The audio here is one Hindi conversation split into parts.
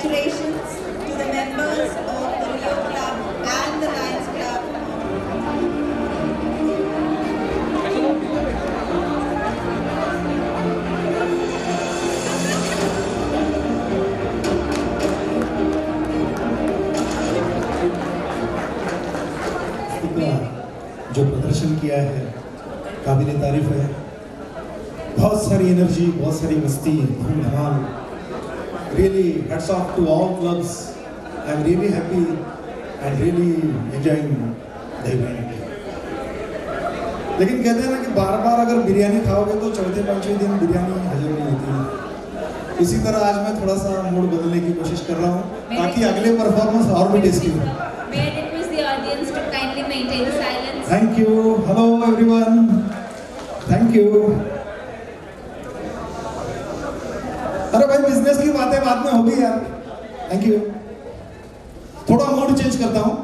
congratulations to the members of the Rio Club and the Lions Club. जो प्रदर्शन किया है काबिल तारीफ है। बहुत सारी एनर्जी, बहुत सारी मस्ती, धूम धमाल। Really hats off to all clubs. I am really happy and really enjoying the event. लेकिन कहते हैं ना कि बार बार अगर बिरयानी खाओगे तो चौथे पांचवें दिन बिरयानी हजम नहीं होती। इसी तरह आज मैं थोड़ा सा मूड बदलने की कोशिश कर रहा हूँ ताकि अगले परफॉर्मेंस और भी टेस्टी हो। Audience to kindly maintain silence. Thank you. Hello everyone. Thank you. अरे भाई बिजनेस की बातें बाद में होगी यार। Thank you. थोड़ा मूड चेंज करता हूँ।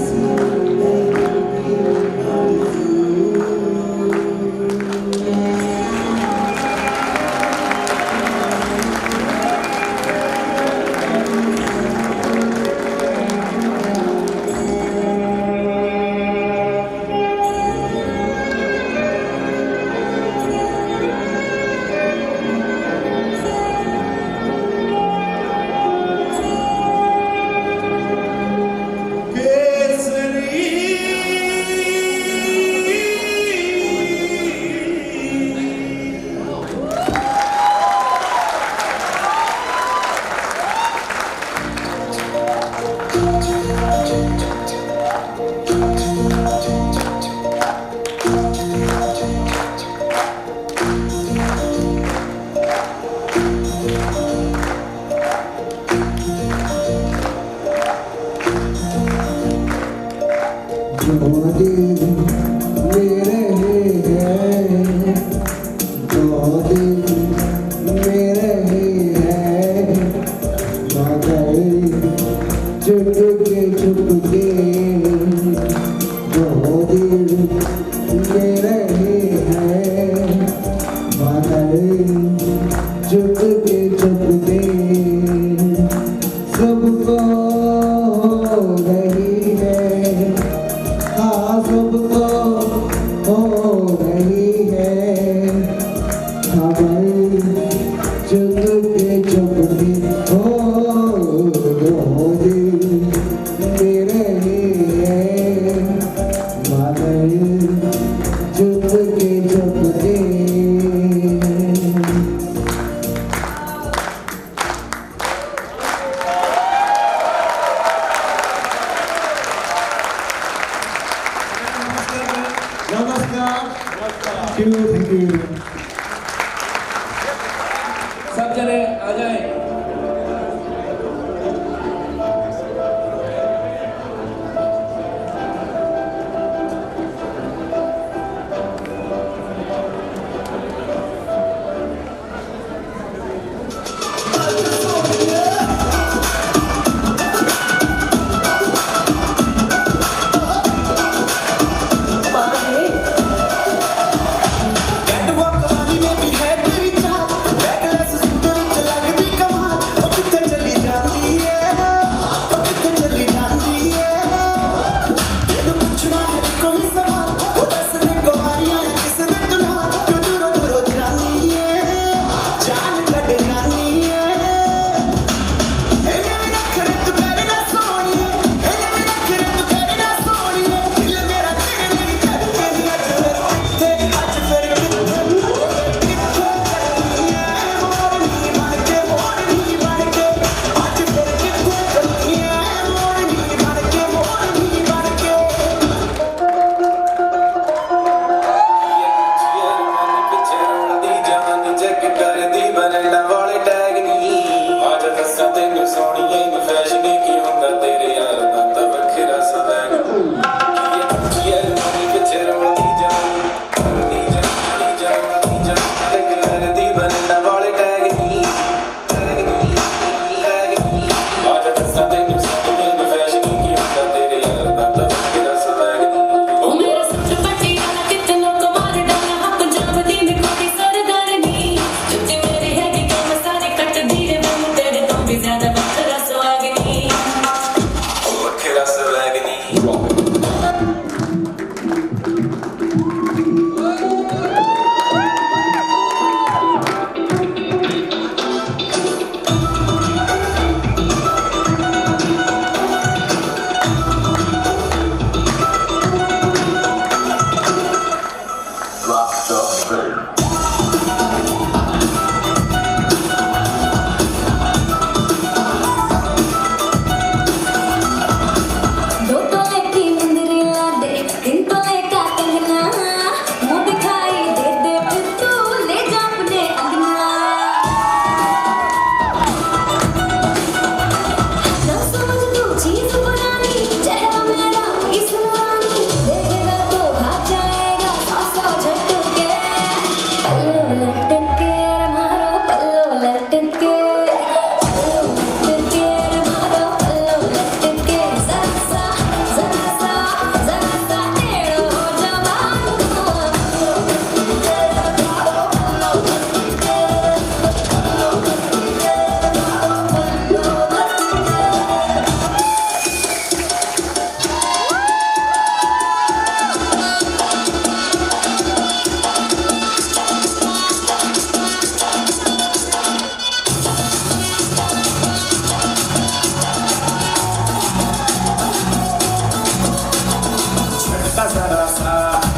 Thank you. सब जने आ जाएं।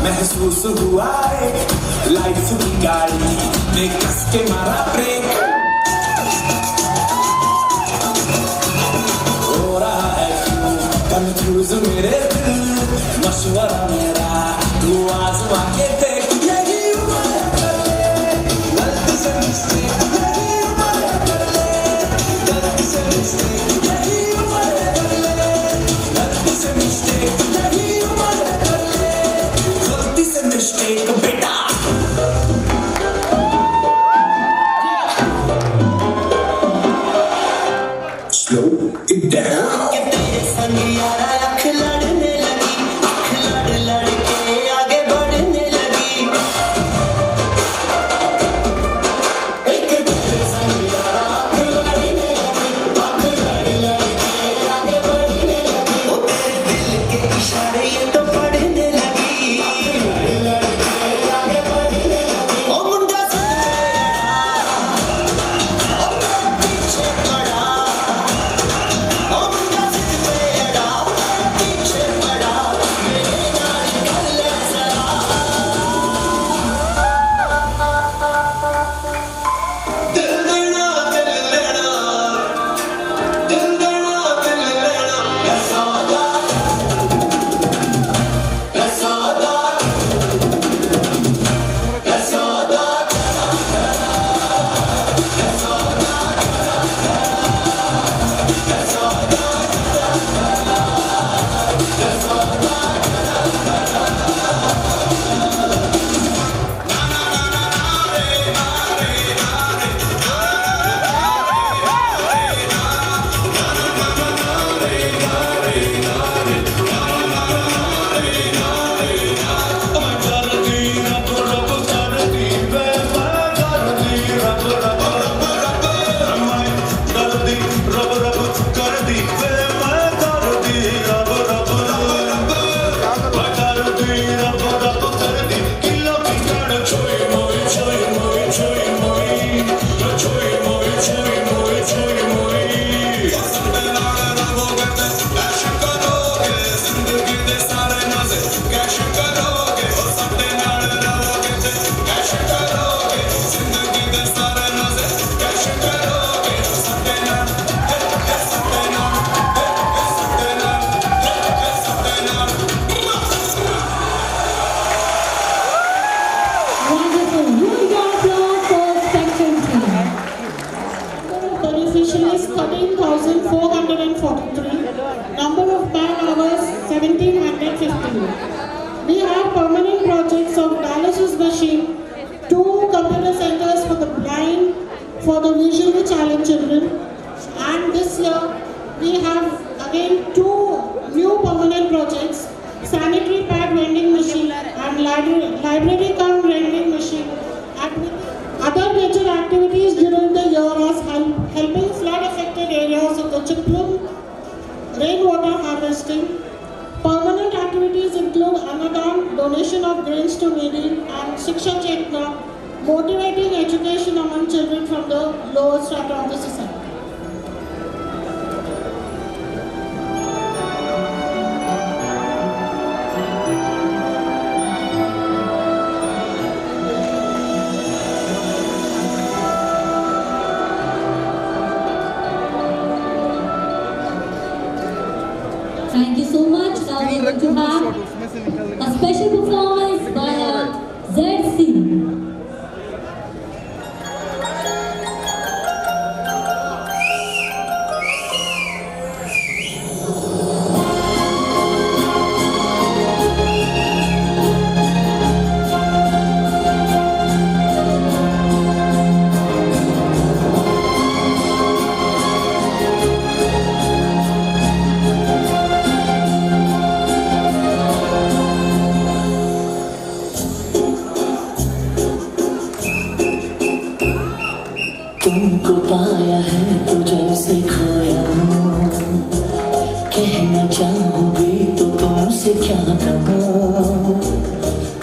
महसूस हुआ एक लाइफ की गाड़ी ने कस के मारा ब्रेक हो रहा है क्यों कंफ्यूज मेरे दिल मशवरा मेरा तू आजमा के देख यही उम्र कर ले गलती से मिस्टेक यही उम्र कर ले गलती से मिस्टेक यही उम्र कर ले गलती से मिस्टेक यही उम्र कर ले गलती से मिस्टेक बेटा slow it down We have permanent projects of dialysis machine, 2 computer centers for the blind, for the visually challenged children, and this year we have again 2 new permanent projects, sanitary pad vending machine and library card vending machine. Other major activities during the year are helping flood affected areas of the Chiplum, rainwater harvesting. Permanent activities include Annadan, donation of grains to needy, and Shiksha Chetna, motivating education among children from the lower strata of the society. Thank you so much. Now we are going to have a special performance by ZC. तुमको पाया है तो जैसे खोया हूँ, कहना चाहूँगी तो तुमसे क्या कहूँ।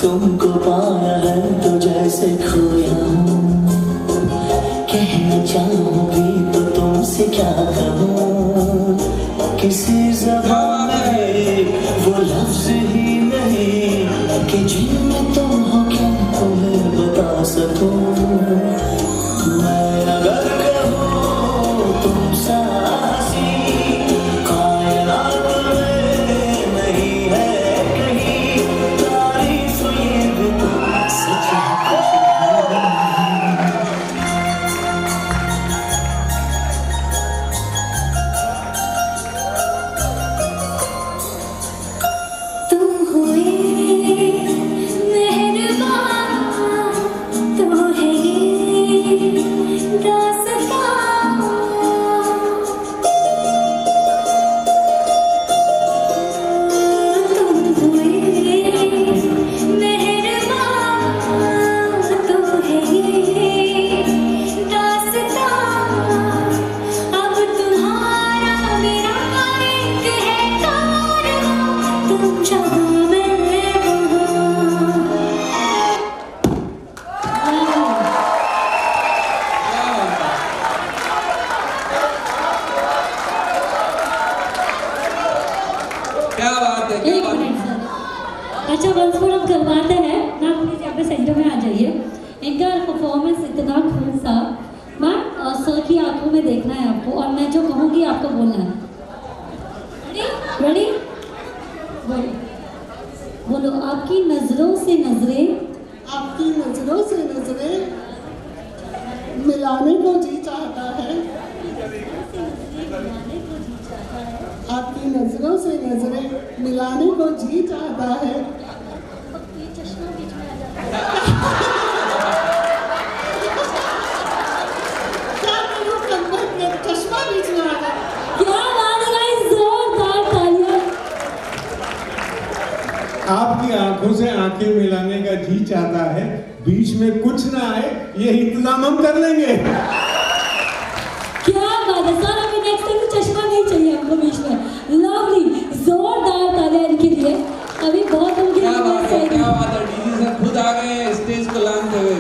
तुमको पाया है तो जैसे खोया हूँ, कहना चाहूँगी तो तुमसे क्या कहूँ। किसी ज़बान में वो लफ्ज़ ही नहीं कि जिनमें तुम हो क्या तुम्हें बता सकूं मैं अगर कहूँ तुम सासी कायनात में नहीं है कहीं तारीफ ये भी तुम सच क्या बात है, क्या एक बात है। Minute sir. अच्छा वंस मोर हम करवाते हैं ना, प्लीज यहाँ पे सेंटर में आ जाइए। इनका परफॉर्मेंस इतना खूब था मैम, सर की आंखों में देखना है आपको और मैं जो कहूँगी आपको बोलना है। रेडी? बोलो बोलो। आपकी नजरों से नजरें, आपकी नजरों से नजरें मिलाने को जी चाहता है, आपकी नजरों से नजरें मिलाने को जी चाहता है। क्या करूं कंबल में चश्मा बीच में आ गया। क्या बात है गाइस, जोरदार तालियां। आपकी आंखों से आंखें मिलाने का जी चाहता है, बीच में कुछ ना आए ये इंतजाम हम कर लेंगे। क्या बात है सर, अभी नेक्स्ट टाइम चश्मा नहीं चाहिए हमको बीच में। लवली, जोरदार तालियां इनके लिए। अभी बहुत उनकी क्या बात है, क्या बात है। डीजी सर खुद आ गए हैं स्टेज को लांघते हुए।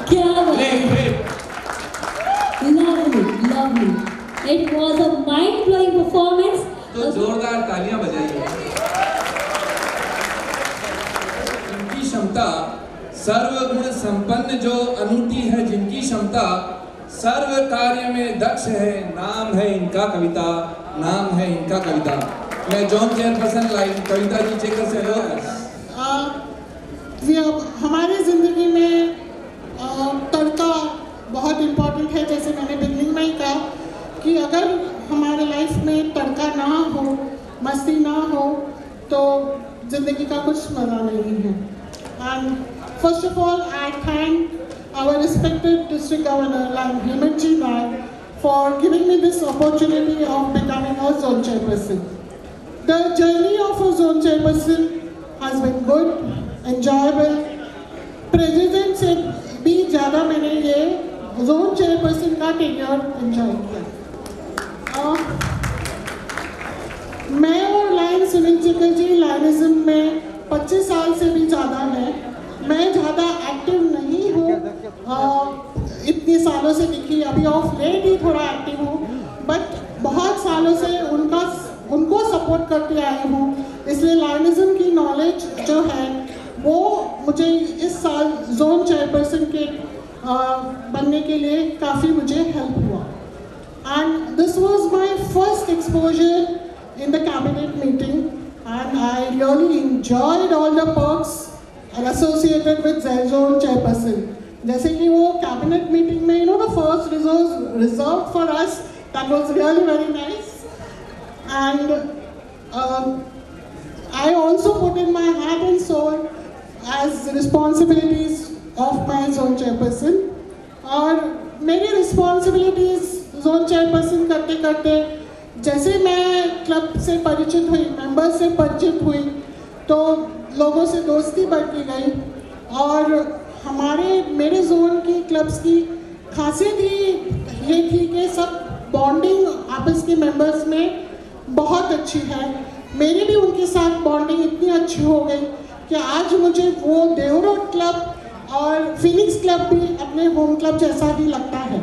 क्या बात है। Great, lovely lovely, it was a mind blowing performance. तो जोरदार तालियां बजाइए। इनकी क्षमता सर्वगुण संपन्न जो अनूठी है, जिनकी क्षमता सर्व कार्य में दक्ष है, नाम है इनका कविता, नाम है इनका कविता। मैं John chairperson line Kavita ji checker से हमारी ज़िंदगी में तड़का बहुत इम्पोर्टेंट है। जैसे मैंने बिगनिंग में ही कहा कि अगर हमारे लाइफ में तड़का ना हो, मस्ती ना हो, तो ज़िंदगी का कुछ मज़ा नहीं है। And first of all I thank our respected district governor like Hemant Ji Naik for giving me this opportunity of becoming a zone chairperson. The journey of a zone chairperson has been good, enjoyable. President से भी ज़्यादा मैंने ये zone chairperson का tenure enjoy किया। मैं और लाइन सुनील चिकल जी लाइनिज्म में 25 साल से भी ज़्यादा है। मैं ज़्यादा एक्टिव नहीं हूँ, इतने सालों से दिखी, अभी ऑफ लेट ही थोड़ा एक्टिव हूँ, बट बहुत सालों से उनको सपोर्ट करते आई हूँ। इसलिए लाइनिज्म की नॉलेज जो है वो मुझे इस साल जोन चेयरपर्सन के बनने के लिए काफ़ी मुझे हेल्प हुआ। And this was my first exposure in the cabinet meeting and I really enjoyed all the perks associated with zone chairperson. जैसे कि वो कैबिनेट मीटिंग में the first reserved for us, that was really very nice. And I also put in my heart and soul as responsibilities of my zone chairperson. और मेरी responsibilities zone chairperson करते करते जैसे मैं क्लब से परिचित हुई, मेंबर्स से परिचित हुई, तो लोगों से दोस्ती बढ़ती गई। और मेरे जोन की क्लब्स की खासियत ही ये थी कि सब बॉन्डिंग आपस के मेंबर्स में बहुत अच्छी है। मेरी भी उनके साथ बॉन्डिंग इतनी अच्छी हो गई कि आज मुझे वो देव रोड क्लब और फिनिक्स क्लब भी अपने होम क्लब जैसा ही लगता है।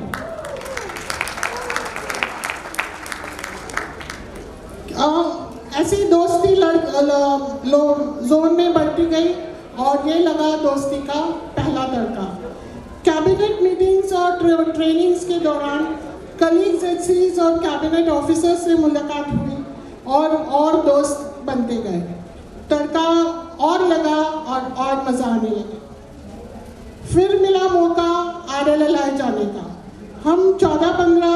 ऐसी दोस्ती जोन में बढ़ती गई और ये लगा दोस्ती का पहला तड़का। कैबिनेट मीटिंग्स और ट्रेनिंग्स के दौरान कलीग्स, एचसीज और कैबिनेट ऑफिसर्स से मुलाकात हुई और दोस्त बनते गए। तड़का और लगा और मज़ा आने लगा। फिर मिला मौका RLLI जाने का। हम 14-15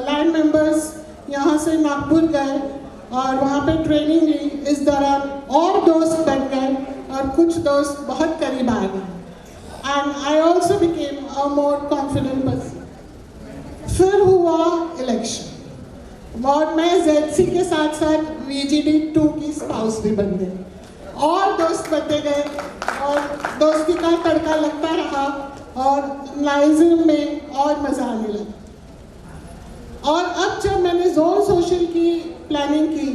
लैंड मेंबर्स यहाँ से नागपुर गए और वहाँ पे ट्रेनिंग ली। इस दौरान और दोस्त बन गए और कुछ दोस्त बहुत करीब आ गए। And I also became a more confident person. फिर हुआ इलेक्शन और मैं ZC के साथ साथ VGD 2 की स्पाउस भी बन गई और दोस्त बनते गए और दोस्ती का तड़का लगता रहा और लाइज्म में और मज़ा आने लगा। और अब जब मैंने जोन सोशल की प्लानिंग की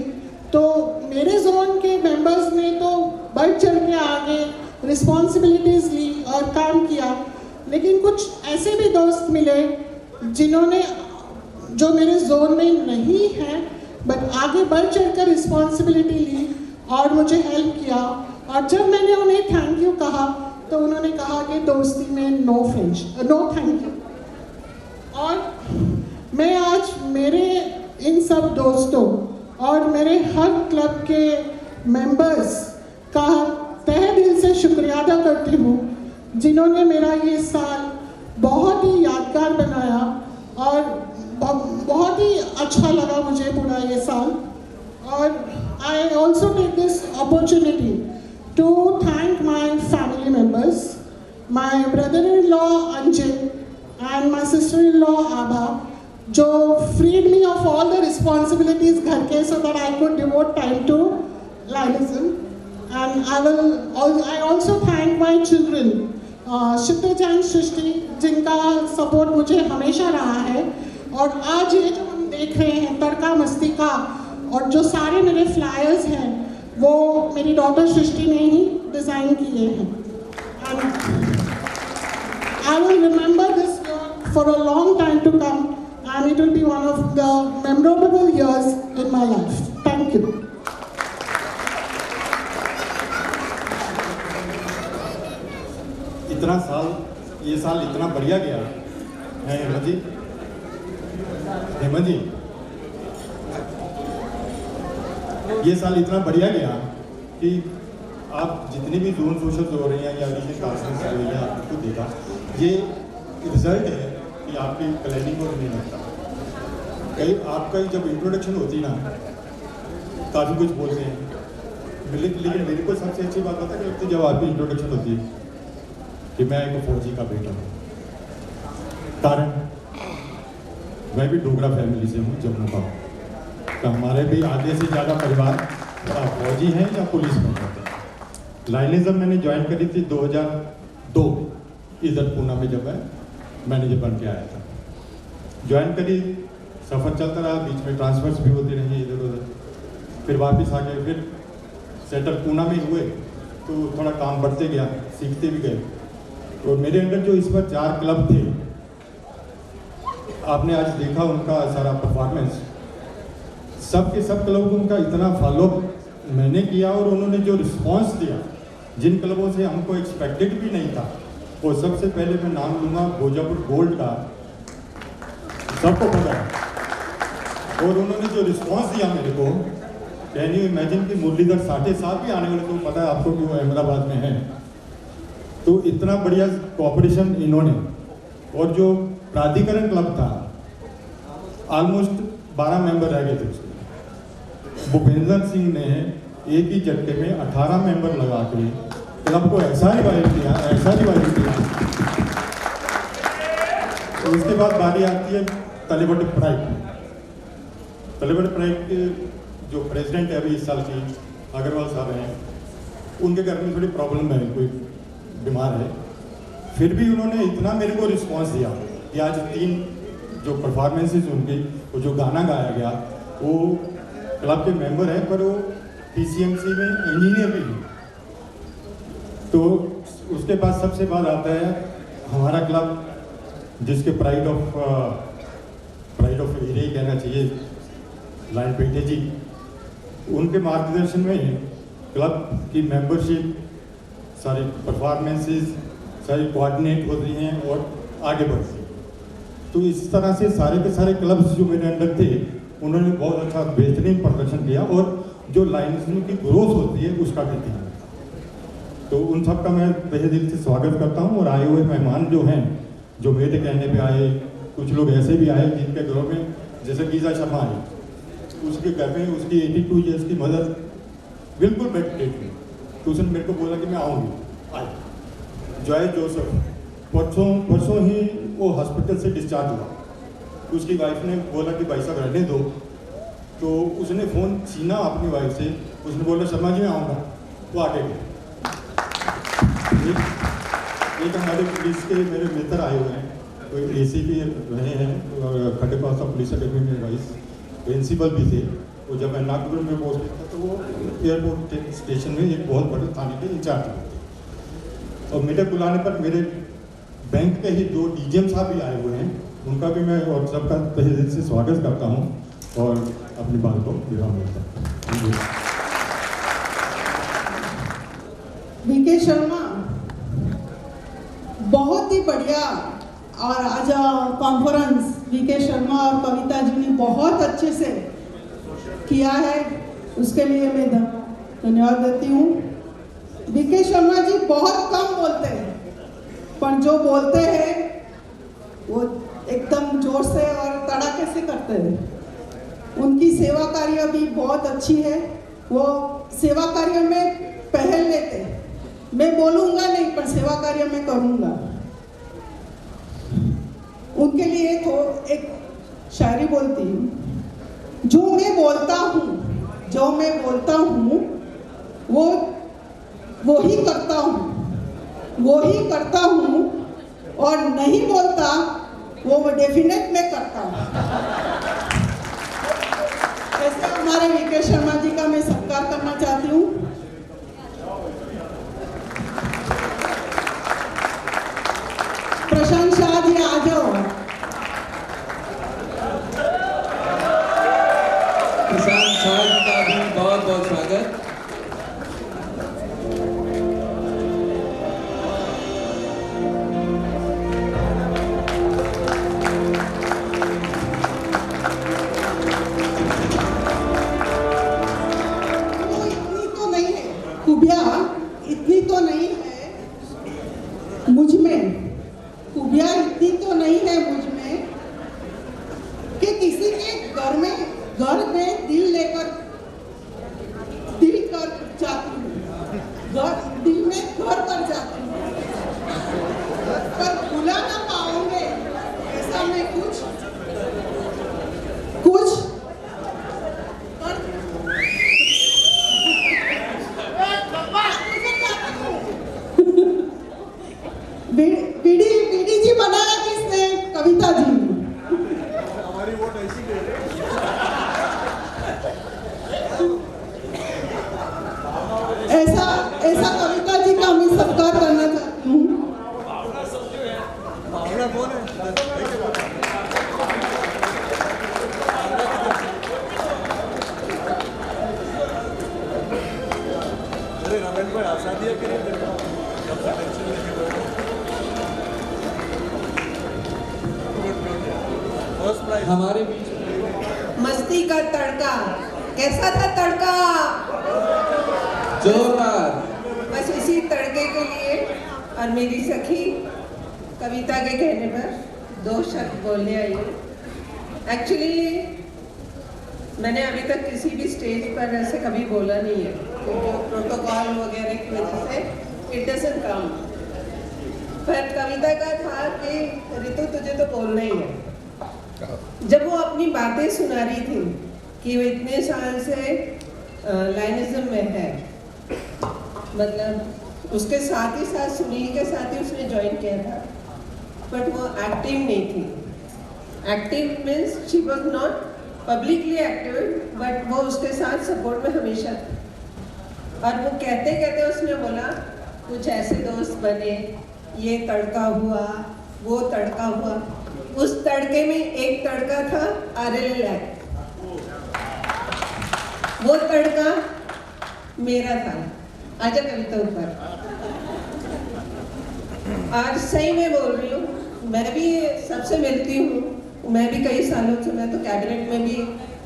तो मेरे जोन के मेंबर्स ने तो बढ़ चढ़ के आगे रिस्पॉन्सिबिलिटीज़ ली और काम किया, लेकिन कुछ ऐसे भी दोस्त मिले जिन्होंने जो मेरे जोन में नहीं हैं बट आगे बढ़ चढ़ कर रिस्पॉन्सिबिलिटी ली और मुझे हेल्प किया। और जब मैंने उन्हें थैंक यू कहा तो उन्होंने कहा कि दोस्ती में नो थैंक यू। और मैं आज मेरे इन सब दोस्तों और मेरे हर क्लब के मेंबर्स का तहे दिल से शुक्रिया अदा करती हूँ जिन्होंने मेरा ये साल बहुत ही यादगार बनाया और बहुत ही अच्छा लगा मुझे पूरा ये साल। और I also take this opportunity to thank my family members, my brother-in-law Anjay and my sister-in-law Abha, जो freed me of all the responsibilities घर के so that I could devote time to Lionism. And I also thank my children, Shitoj and Shrishti, जिनका support मुझे हमेशा रहा है। और आज ये जो हम देख रहे हैं तड़का मस्ती का और जो सारे मेरे फ्लायर्स हैं वो मेरी डॉटर सृष्टि ने ही डिज़ाइन किए हैं। I will remember this year for a long time to come and it will be one of the memorable years in my life. Thank you. इतना साल, ये साल इतना बढ़िया गया है हेमंत जी, ये साल इतना बढ़िया गया कि आप जितनी भी जोन सोशल हो रही हैं या रीजन काउंसिलिंग हो रही है आपको देखा, ये रिजल्ट है कि आपकी प्लानिंग को नहीं लगता। कई आपका जब इंट्रोडक्शन होती ना काफ़ी कुछ बोलते हैं, लेकिन मेरे को सबसे अच्छी बात होता है कि जब आपकी इंट्रोडक्शन होती है कि मैं एक फौजी का बेटा हूँ। कारण मैं भी डोगरा फैमिली से हूँ, जम्मू का। तो हमारे भी आधे से ज़्यादा परिवार फौजी हैं या पुलिस में होते हैं। लाइनिज्म मैंने ज्वाइन करी थी 2002 इधर पूना में, जब मैं मैनेजर बन के आया था। ज्वाइन करी, सफ़र चलता रहा, बीच में ट्रांसफर्स भी होते रहे इधर उधर, फिर वापस आ गए, फिर सेटल पूना में हुए तो थोड़ा काम बढ़ते गया, सीखते भी गए। और मेरे अंदर जो इस बार 4 क्लब थे, आपने आज देखा उनका सारा परफॉर्मेंस, सब के सब क्लब उनका इतना फॉलोअप मैंने किया और उन्होंने जो रिस्पांस दिया, जिन क्लबों से हमको एक्सपेक्टेड भी नहीं था, वो सबसे पहले मैं नाम लूँगा भोजापुर गोल्ड का, सबको पता है। और उन्होंने जो रिस्पांस दिया मेरे को, कैन यू इमेजिन कि मुरलीधर साठे साहब भी आने वाले, तो पता है आपको कि वो अहमदाबाद में है। तो इतना बढ़िया कोऑपरेशन इन्होंने, और जो प्राधिकरण क्लब था ऑलमोस्ट 12 मेंबर रह गए थे उसके, भूपेंद्र सिंह ने एक ही झटके में 18 मेंबर लगा के क्लब को ऐसा रिवाइव किया। तो उसके बाद बारी आती है तलेबट प्राइड के जो प्रेसिडेंट है अभी इस साल की, अग्रवाल साहब हैं, उनके घर में थोड़ी प्रॉब्लम है, कोई बीमार है। फिर भी उन्होंने इतना मेरे को रिस्पांस दिया कि आज 3 जो परफॉर्मेंसेस उनकी, वो जो गाना गाया गया, वो क्लब के मेंबर है पर वो PCMC में इंजीनियर भी है। तो उसके बाद सबसे बाद आता है हमारा क्लब, जिसके प्राइड ऑफ एरिया कहना चाहिए, लाइन पेटे जी, उनके मार्गदर्शन में क्लब की मेंबरशिप सारी परफॉर्मेंसेस सारी कोऑर्डिनेट हो रही हैं और आगे बढ़ रही हैं। तो इस तरह से सारे के सारे क्लब्स जो मेरे अंडर थे उन्होंने बहुत अच्छा बेहतरीन प्रदर्शन किया और जो लाइनिज्म की ग्रोथ होती है उसका भी ध्यान रखा। तो उन सब का मैं तहे दिल से स्वागत करता हूँ। और आए हुए मेहमान जो हैं, जो मेरे कहने पे आए, कुछ लोग ऐसे भी आए जिनके घरों में, जैसे गीजा शर्मा आई, उसके घर में उसकी 82 ईयर्स की मदर बिल्कुल बेड रेस्ट में, तो उसने मेरे को बोला कि मैं आऊँगी। आज जॉय जोसेफ परसों ही वो हॉस्पिटल से डिस्चार्ज हुआ। उसकी वाइफ ने बोला कि भाई साहब रहने दो, तो उसने फ़ोन छीना अपनी वाइफ से, उसने बोला शर्मा जी मैं आऊँगा, वो आगे गए। एक हमारे पुलिस के मेरे मित्र आए हुए हैं, कोई ACP रहे हैं और खड्डे पासा पुलिस अकेडमी में वाइस प्रिंसिपल भी थे। वो जब मैं नागपुर में पोस्टेड था तो वो एयरपोर्ट स्टेशन में एक बहुत बड़े थाने के इंचार्ज थे। और मेरे बुलाने पर मेरे बैंक के ही 2 DGM साहब भी आए हुए हैं, उनका भी मैं और सबका तहे दिल से स्वागत करता हूँ और अपनी बात को विराम देता हूँ। VK शर्मा बहुत ही बढ़िया, और आज कॉन्फ्रेंस VK शर्मा और कविता जी ने बहुत अच्छे से किया है, उसके लिए मैं धन्यवाद देती हूँ। VK शर्मा जी बहुत कम बोलते हैं, पर जो बोलते हैं वो एकदम जोर से और तड़ाके से करते हैं। उनकी सेवा कार्य भी बहुत अच्छी है, वो सेवा कार्य में पहल लेते हैं। मैं बोलूँगा नहीं, पर सेवा कार्य में करूँगा। उनके लिए तो एक शायरी बोलती हूँ, जो मैं बोलता हूँ वो ही करता हूँ और नहीं बोलता वो डेफिनेट में करता हूँ। ऐसे हमारे VK शर्मा जी का मैं सत्कार करना चाहती हूँ। प्रशांत शाह जी आ जाओ। प्रशांत शाह जी का भी बहुत बहुत स्वागत। इतनी तो नहीं है मुझ में, खूबियाँ इतनी तो नहीं है मुझ में कि किसी के घर में दिल कर जाती हूँ, दिल में घर कर जाती हूँ, पर भुला ना पाओगे ऐसा मैं कुछ बीडी जी बनाया किसने? कविता जी। हमारी वोट ऐसी दे रहे ऐसा कविता जी का मैं सत्कार करना चाहती हूँ। रमेश भाई आशा दिया कि हमारे बीच मस्ती का तड़का कैसा था? तड़का जोरदार। बस इसी तड़के के लिए और मेरी सखी कविता के कहने पर 2 शब्द बोलने आई हूँ। एक्चुअली मैंने अभी तक किसी भी स्टेज पर ऐसे कभी बोला नहीं है, क्योंकि प्रोटोकॉल वगैरह की वजह से इट डजंट कम। पर कविता का था कि ऋतु तुझे तो बोलना ही है। जब वो अपनी बातें सुना रही थी कि वो इतने साल से लाइनिज्म में है, मतलब उसके साथ ही साथ सुनील के साथ ही उसने ज्वाइन किया था, बट वो एक्टिव नहीं थी। Active means she was not publicly active, but वो उसके साथ सपोर्ट में हमेशा थी। और वो कहते कहते उसने बोला कुछ ऐसे दोस्त बने, ये तड़का हुआ, वो तड़का हुआ। उस तड़के में एक तड़का था RLL, वो तड़का मेरा था। आजा कविता ऊपर। और सही में बोल रही हूँ, मैं भी सबसे मिलती हूँ, मैं भी कई सालों से, मैं तो कैबिनेट में भी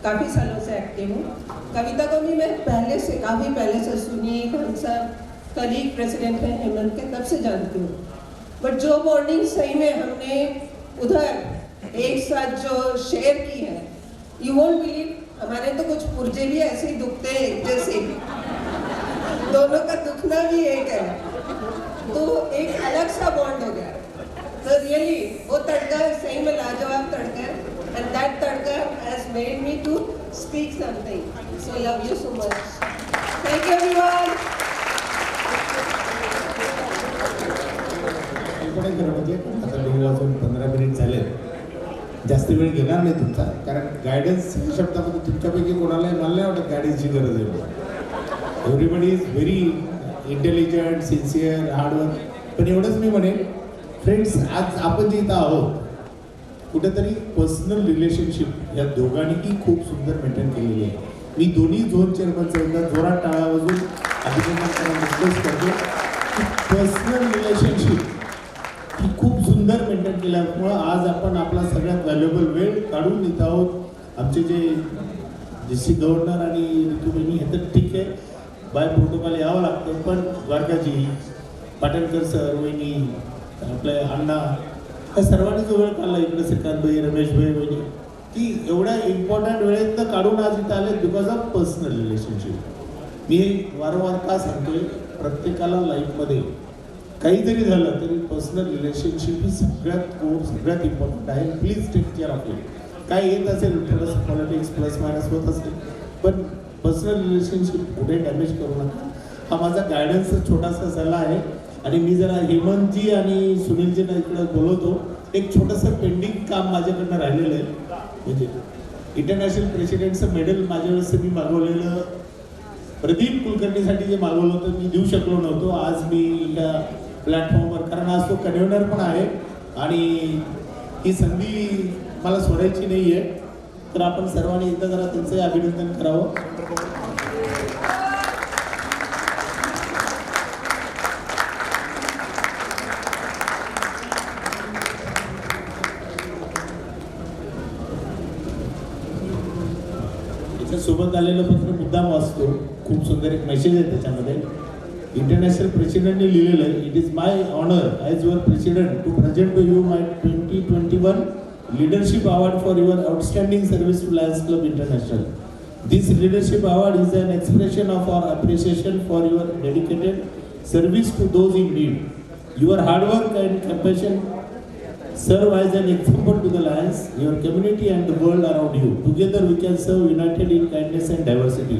काफ़ी सालों से एक्टिव हूँ। कविता को भी मैं पहले से, काफ़ी पहले से सुनी, हम सब कलीग प्रेसिडेंट हैं हेमंत के, तब से जानती हूँ। बट जो बॉन्डिंग सही में हमने उधर एक साथ जो शेयर की है, यू वोंट बिलीव, हमारे तो कुछ पुर्जे भी ऐसे ही दुखते हैं एक जैसे, दोनों का दुखना भी एक है, तो एक अलग सा बॉन्ड हो गया। तो रियली वो तड़का सही में लाजवाब तड़का है, and that tadka has made me to speak something. So love you so much, thank you everyone. आता 9 वाजून 15 मिनिट झाले, जास्त वेळ घेणार नाही तुमचा, कारण गायडन्स शब्दामध्ये तुमच्यापैकी कोणालाही मला नाही वाटत गायडन्सची गरज आहे. Everybody is very intelligent, sincere, hard work. पण एवढंच मी म्हणेन फ्रेंड्स, आज आपण जे इथं आहोत, कुठेतरी पर्सनल रिलेशनशिप या दोघांनीही खूप सुंदर मेंटेन केलेली आहे. मी दोन्ही झोन चेअरमनचं एकदा जोरात टाळा वाजून अभिनंदन करायला रिक्वेस्ट करतो की पर्सनल रिलेशनशिप ही खूप सुंदर मेंटेन केल्यामुळं आज आपण आपला सगळ्यात व्हॅल्युएबल वेळ काढून इथं आहोत. आमचे जे डिस्ट्रिक्ट गव्हर्नर आणि ऋतुबहिणी हे तर ठीक आहे, बाय प्रोटोकॉल यावं लागतं, पण द्वारकाजी, पाटणकर सर, वहिनी, आपले अण्णा, या सर्वांनी जो वेळ काढला इकडे, श्रीकांतभाई, रमेशभाई, वहिनी, की एवढ्या इम्पॉर्टंट वेळेत काढून आज इथं आले बिकॉज ऑफ पर्सनल रिलेशनशिप. मी वारंवार का सांगतोय, प्रत्येकाला लाईफमध्ये काही जरी झालं तरी पर्सनल रिलेशनशिप ही सगळ्यात इम्पॉर्टंट आहे. Please take care of it. काय येत असेल थोडंसं पॉलिटिक्स प्लस मायनस होत असेल, पण पर्सनल रिलेशनशिप कुठे डॅमेज करू नका. हा माझा गायडन्सचा छोटासा सल्ला आहे. आणि मी जरा हेमंतजी आणि सुनीलजींना इकडं बोलवतो. एक छोटंसं पेंडिंग काम माझ्याकडनं राहिलेलं आहे, म्हणजे इंटरनॅशनल प्रेसिडेंटचं मेडल माझ्या वेळेस मी मागवलेलं, प्रदीप कुलकर्णीसाठी जे मागवलं होतं मी देऊ शकलो नव्हतो. आज मी ह्या प्लॅटफॉर्मवर, कारण आज तो कन्व्हेनर पण आहे आणि ही संधी मला सोडायची नाही आहे, तर आपण सर्वांनी एकदा जरा त्यांचं अभिनंदन करावं. सोबत आलेलं पत्र मुद्दाम वाचतो, खूप सुंदर एक मेसेज आहे त्याच्यामध्ये. इंटरनॅशनल प्रेसिडेंटने लिहिलेलं आहे, it is my honour as your president to present to you my 2021 leadership award for your outstanding service to Lions Club International. This leadership award is an expression of our appreciation for your dedicated service to those in need. Your hard work and compassion serve as an example to the Lions, your community and the world around you. Together we can serve united in kindness and diversity.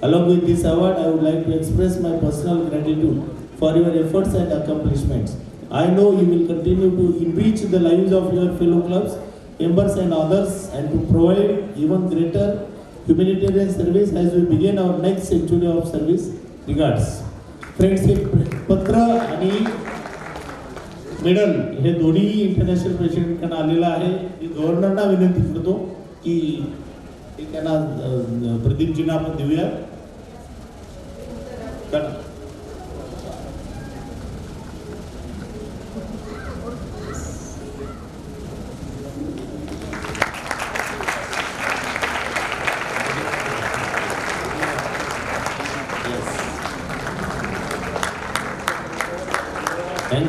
Along with this award, I would like to express my personal gratitude for your efforts and accomplishments. I know you will continue to enrich the lives of your fellow clubs, members and others, and to provide even greater humanitarian service as we begin our next century of service. Regards. Friends, हे पत्र आणि मेडल हे दोन्ही इंटरनॅशनल प्रेसिडेंटकडे आलेलं आहे. मी गव्हर्नरना विनंती करतो की त्यांना प्रदीपजींना आपण देऊया.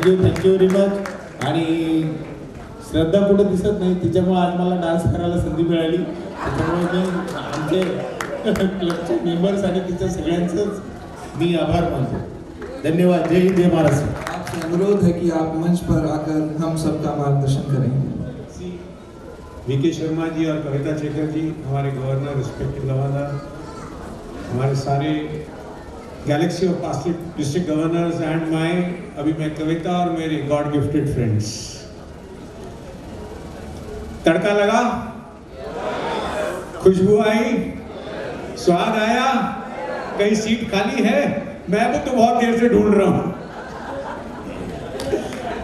Thank you very much. आणि श्रद्धा कुठं दिसत नाही, तिच्यामुळे आज मला डान्स करायला संधी मिळाली. त्याच्यामुळे मी आमचे क्लबचे मेंबर्स आणि तिच्या सगळ्यांचंच मी आभार मानतो. धन्यवाद. जय हिंद, जय महाराष्ट्र. आपसे अनुरोध है कि आप मंच पर आकर हम सबका मार्गदर्शन करेंगे. वीके शर्मा जी और कविता शेखर जी, हमारे गवर्नर, रिस्पेक्टिव गवर्नर, हमारे सारे Galaxy of past district governors and my, अभी मैं कविता और मेरे गॉड गिफ्टेड फ्रेंड्स. तड़का लगा, खुशबू आई, स्वाद आया, कहीं सीट खाली है, मैं भी तो बहुत देर से ढूंढ रहा हूं.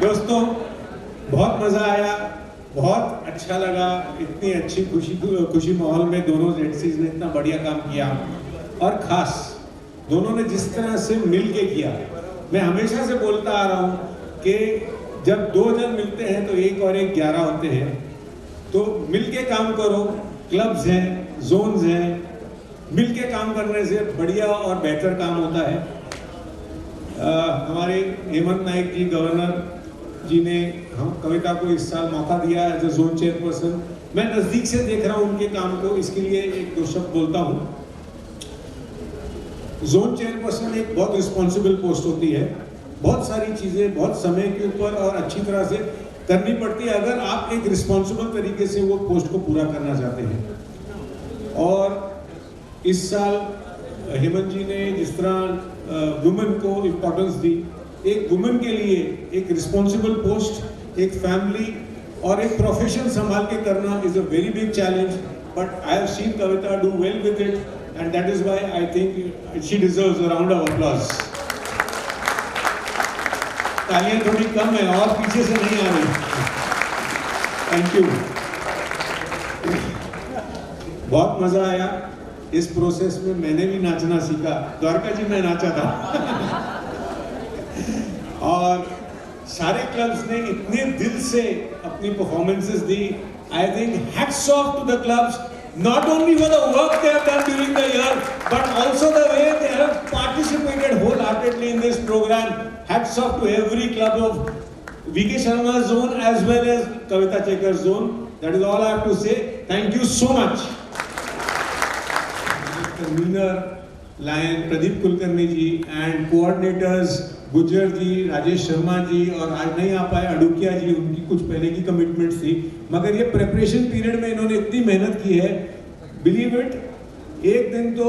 दोस्तों, बहुत मजा आया, बहुत अच्छा लगा. इतनी अच्छी खुशी माहौल में दोनों एजेंसीज ने इतना बढ़िया काम किया, और खास दोनों ने जिस तरह से मिल के किया. मैं हमेशा से बोलता आ रहा हूं कि जब 2 जन मिलते हैं तो 1 और 1 11 होते हैं। तो मिलके काम करो, क्लब्स हैं, जोन्स हैं, मिलके काम करने से बढ़िया और बेहतर काम होता है। हमारे हेमंत नाइक जी गवर्नर जी ने हम कविता को इस साल मौका दिया एज अ जोन चेयरपर्सन। मैं नज़दीक से देख रहा हूँ उनके काम को, इसके लिए 1-2 शब्द बोलता हूँ। जोन चेयरपर्सन एक बहुत रिस्पॉन्सिबल पोस्ट होती है, बहुत सारी चीज़ें बहुत समय के ऊपर और अच्छी तरह से करनी पड़ती है अगर आप एक रिस्पॉन्सिबल तरीके से वो पोस्ट को पूरा करना चाहते हैं। और इस साल हेमंत जी ने जिस तरह वुमेन को इम्पोर्टेंस दी, एक वुमेन के लिए एक रिस्पॉन्सिबल पोस्ट, एक फैमिली और एक प्रोफेशन संभाल के करना is a very big challenge, but I have seen Kavita do well with it and that is why I think she deserves a round of applause. तालियां थोड़ी कम है और पीछे से नहीं आ रही। Thank you. बहुत मजा आया इस प्रोसेस में। मैंने भी नाचना सीखा, द्वारका जी में नाचा था और सारे क्लब्स ने इतने दिल से अपनी परफॉर्मेंसेस दी। I think hats off to the clubs, not only for the work they have done during the year, but also the way they have participated wholeheartedly in this program. Hats off to every club of VK Sharma zone as well as Kavita Chekar zone. That is all I have to say. Thank you so much. Convener Lion Pradeep Kulkarni ji and coordinators Gujjar ji, Rajesh Sharma ji और आज नहीं आ पाए अडुकिया जी, उनकी कुछ पहले की कमिटमेंट्स थी, मगर ये प्रिपरेशन पीरियड में इन्होंने इतनी मेहनत की है, बिलीव इट। एक दिन तो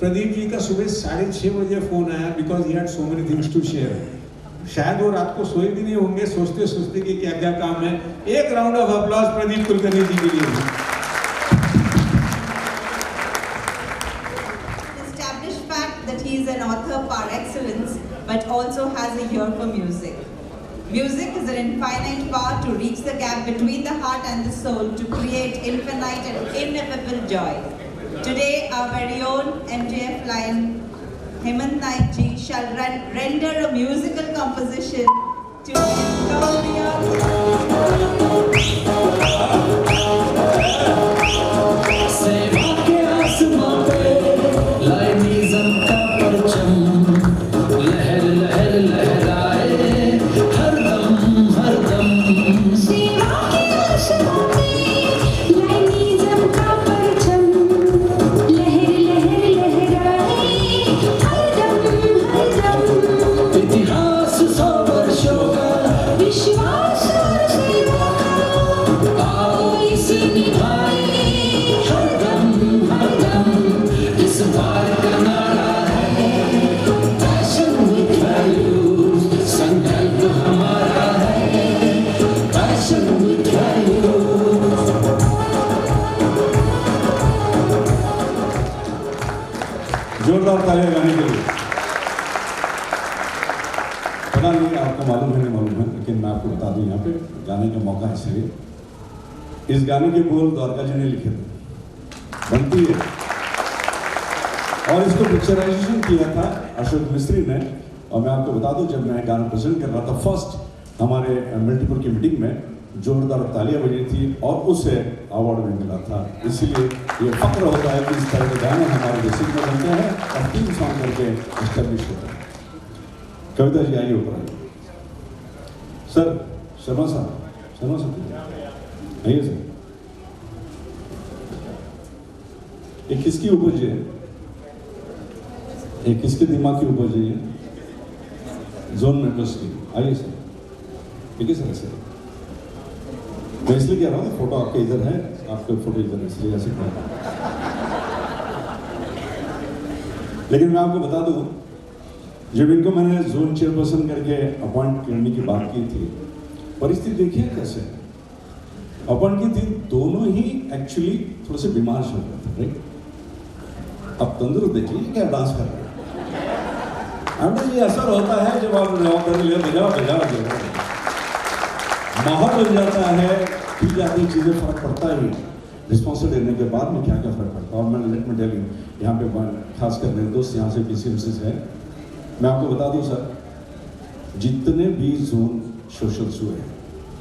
प्रदीप जी का सुबह 6:30 बजे फोन आया because he had so many things to share. शायद वो रात को सोए भी नहीं होंगे सोचते सोचते कि क्या क्या काम है। एक round of applause Pradeep Kulkarni ji के लिए। Established fact that he is an author par excellence, but also has a ear for music. Music is an infinite power to reach the gap between the heart and the soul to create infinite and ineffable joy. Today, our very own MJF Lion, Hemant Naik ji, shall render a musical composition to सेवा के आसमां पे लाइनिज़म का परचम लहर लहर लहराए हरदम हरदम। सेवा के आसमां पे लाइनिज़म का परचम लहर लहर लहराए हरदम हरदम। इतिहास 100 वर्षों का विश्वास और सेवा का आओ इसे निभाए हरदम हरदम। इस बार का नारा है पैशन विद वैल्यूज, संकल्प हमारा है पैशन विद वैल्यूज। जोरदार तालियां गाने के लिए। पता नहीं आपको मालूम है नहीं मालूम है, लेकिन मैं आपको बता दूं यहाँ पे गाने का मौका है इसलिए। इस गाने के बोल द्वारका जी ने लिखे थे, बनती है, और इसको पिक्चराइजेशन किया था अशोक मिस्त्री ने। और मैं आपको बता दूं जब मैं गाना प्रेजेंट कर रहा था फर्स्ट हमारे मल्टीपुर की मीटिंग में, जोरदार तालियां बजी थी और उसे अवार्ड भी मिला था। इसलिए ये फक्र होता है कि इस तरह के गाने हमारे बेसिक में बनते हैं और टीम सॉन्ग करके एस्टेब्लिश होते हैं। कविता जी आइए ऊपर आइए। सर शर्मा साहब आइए सर। ये किसकी उपज है? ये किसके दिमाग की उपज है? जोन मेंबर्स की। आइए सर, ठीक है सर। ऐसे मैं इसलिए कह रहा हूँ फोटो आपके इधर है, आपके फोटो इधर है, इसलिए ऐसे कह रहा हूँ। लेकिन मैं आपको बता दूं, जब इनको मैंने जोन चेयरपर्सन करके अपॉइंट करने की बात की थी, परिस्थिति देखिए कैसे अपॉइंट की थी। दोनों ही एक्चुअली थोड़े से बीमार चल रहे थे, राइट। अब तंदुरुस्त देखिए क्या डांस कर रहे हैं। ये असर होता है जब आप बजाओ माहौल बन जाता है, ठीक जाती चीज़ें, फर्क पड़ता है। रिस्पॉन्सिबिलिटी देने के बाद में क्या क्या फर्क पड़ता है। और मैंने लेट में टेल यू, यहाँ पे खास कर मेरे दोस्त यहाँ से PCMC है, मैं आपको बता दूं सर, जितने भी जोन सोशल्स हुए,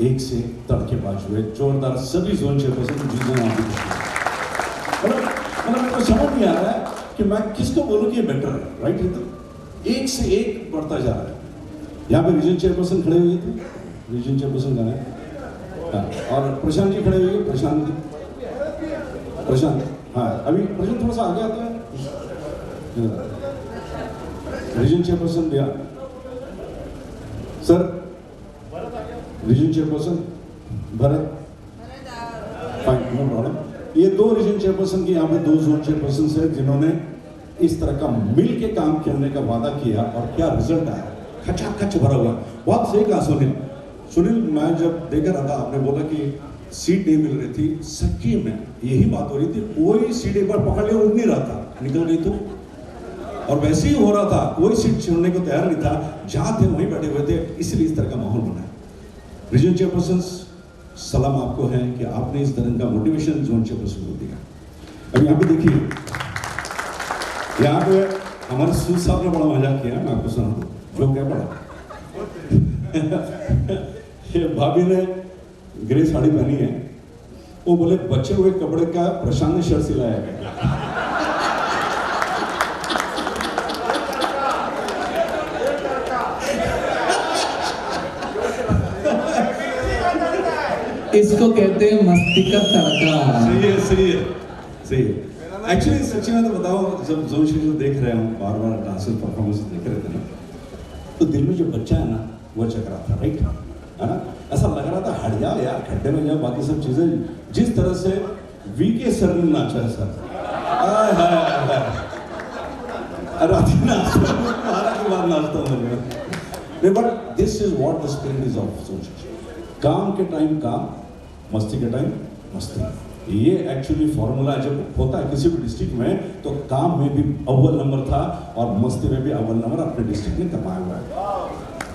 एक से तड़केबाज हुए, जोरदार सभी जोन चेयरपर्सन जीतने आप मतलब मेरे को समझ नहीं आ रहा है कि मैं किसको बोलूँ कि ये बेटर है, राइट? तो एक से एक बढ़ता जा रहा है। यहाँ पे रीजन चेयरपर्सन खड़े हुए थे, रीजन चेयरपर्सन का है हाँ, और प्रशांत जी खड़े हुए हैं, प्रशांत जी, प्रशांत हाँ अभी प्रशांत थोड़ा सा आगे आता है, रीजन चेयरपर्सन भैया sir, region chairperson Bharat, fine no problem. ये दो रीजन चेयरपर्सन के यहाँ पे दो जोन चेयरपर्सन है जिन्होंने इस तरह का मिल के काम करने का वादा किया और क्या रिजल्ट आया, खचाखच भरा हुआ। बहुत सही कहा सुनील, सुनील मैं जब देख रहा था आपने बोला कि सीट नहीं मिल रही थी, सच्ची में यही बात हो रही थी, कोई सीट एक बार पकड़ लिया उड़ नहीं रहा था, निकल गई तो, और वैसे ही हो रहा था, कोई सीट छोड़ने को तैयार नहीं था, जहां थे वहीं बैठे हुए थे, इसलिए इस तरह का माहौल बना है। रीजन चेयरपर्सन सलाम आपको है कि आपने इस तरह का मोटिवेशन जोन चेयरपर्सन को दिया। अब यहाँ पे देखिए, यहाँ पे हमारे सूद साहब ने बड़ा मजाक किया, मैं आपको सुना दूं, जो क्या पड़ा ये भाभी ने ग्रे साड़ी पहनी है, वो बोले बचे हुए कपड़े का प्रशांत ने शर्ट सिलाया है। इसको कहते हैं मस्ती का तड़का। सही है, सही है, सही है। एक्चुअली सच्ची में तो बताओ, जब जोन शेड्यूल देख रहे हैं, बार बार डांसर परफॉर्मेंस देख रहे थे ना, तो दिल में जो बच्चा है ना वो चक रहा था, राइट है ना? ऐसा लग रहा था हट जाओ यार, खड्डे में जाओ, बाकी सब चीजें। जिस तरह से वीके सर ने नाचा है सर, रात नाचता हूँ, but this is what the spirit is of zone schedule. काम के टाइम काम, मस्ती के टाइम मस्ती, ये एक्चुअली फॉर्मूला जब होता है किसी भी डिस्ट्रिक्ट में, तो काम में भी अव्वल नंबर था और मस्ती में भी अव्वल नंबर अपने डिस्ट्रिक्ट ने कमाया हुआ है।